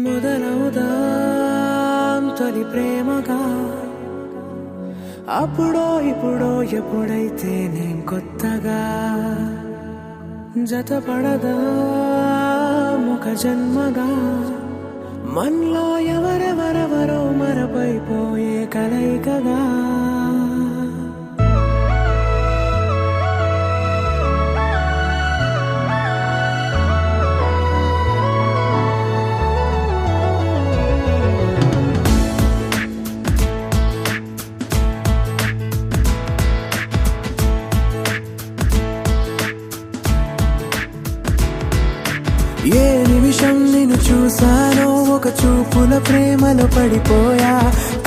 మొదలవుదాం తొలి ప్రేమగా అప్పుడో ఇప్పుడో ఎప్పుడైతే నేను కొత్తగా జతపడదా ఒక జన్మగా మనలో ఎవరెవరెవరో మరపైపోయే కలయికగా ఏ నిమిషం నిన్ను చూసానో ఒక చూపుల ప్రేమలో పడిపోయా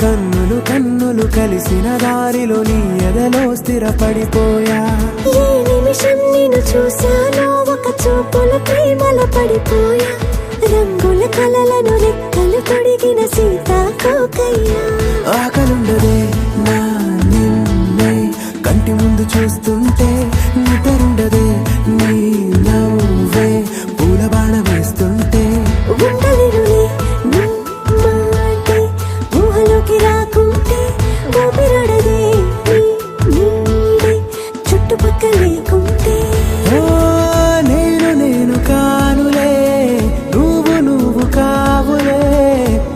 కన్నులు కన్నులు కలిసిన దారిలో నీ ఎదలో స్థిరపడిపోయా ఏ నిమిషం నిన్ను చూసానో ఒక చూపుల ప్రేమలో పడిపోయా రంగుల కలలను రెక్కలు తొడిగిన సీతాకోకయ్యా ఆకలుండదే నా నిన్నే కంటి ముందు చూస్తుంటే నిద్రుండదే నీ నవ్వే పూల బాణ వేస్తుంటే ఉండలేనులే నీ మాటే ఊహలోకి రాకుంటే ఊపిరాడదే నీ నీడే చుట్టుపక్కల లేకుంటే ఓ నేను కానులే నువ్వు కావులే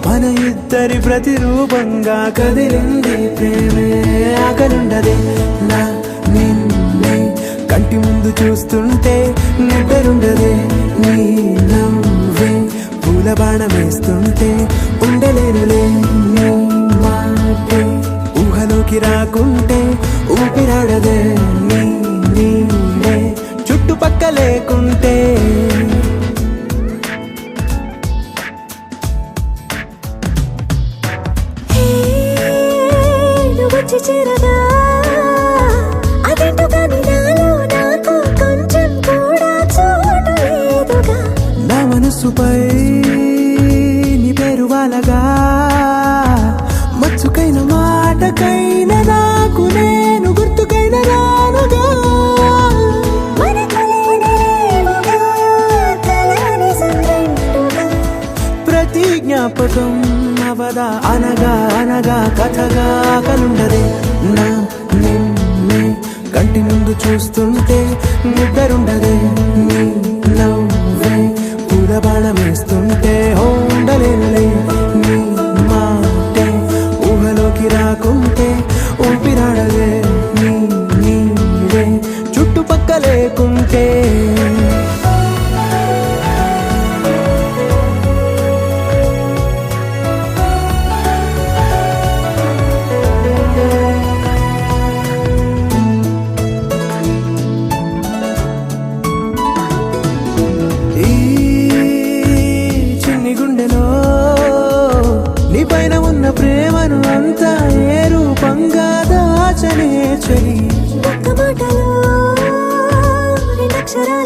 మన ఇద్దరి ప్రతిరూపంగా కదిలింది ప్రేమే ఆకలుండదే నా నిన్నే కంటి ముందు చూస్తుంటే నిద్రుండదే నీ నవ్వే పూల బాణ వేస్తుంటే ఉండలేనులే నీ మాటే ఊహలోకి రాకుంటే ఊపిరాడదే నీ నీడే చుట్టుపక్క లేకుంటే వచ్చి చేరగా అదేంటో కానీ నాలో నాకు కొంచెం కూడా చోటు లేదుగా నా మనసుపై నీ పేరు వాలగా మచ్చుకైన మాటకైన నాకు నేను గుర్తుకైన రానుగా మనకులేనిలేవుగా కలని సంరెండుగా ప్రతి జ్ఞాపకం అవదా అనగా అనగా కథగా కలుండదే నా నిన్నే కంటి ముందు చూస్తుంటే నిద్రుండదే నీ నవ్వే పూల బాణ వేస్తుంటే ఉండలేనులే నీ మాటే ఊహలోకి రాకుంటే ఊపిరాడదే నీ నీడే చుట్టుపక్క లేకుంటే నీపైన ఉన్న ప్రేమను అంతా ఏ రూపంగా దాచనే చెలి ఒక్క మాటలో రెండక్షరాలు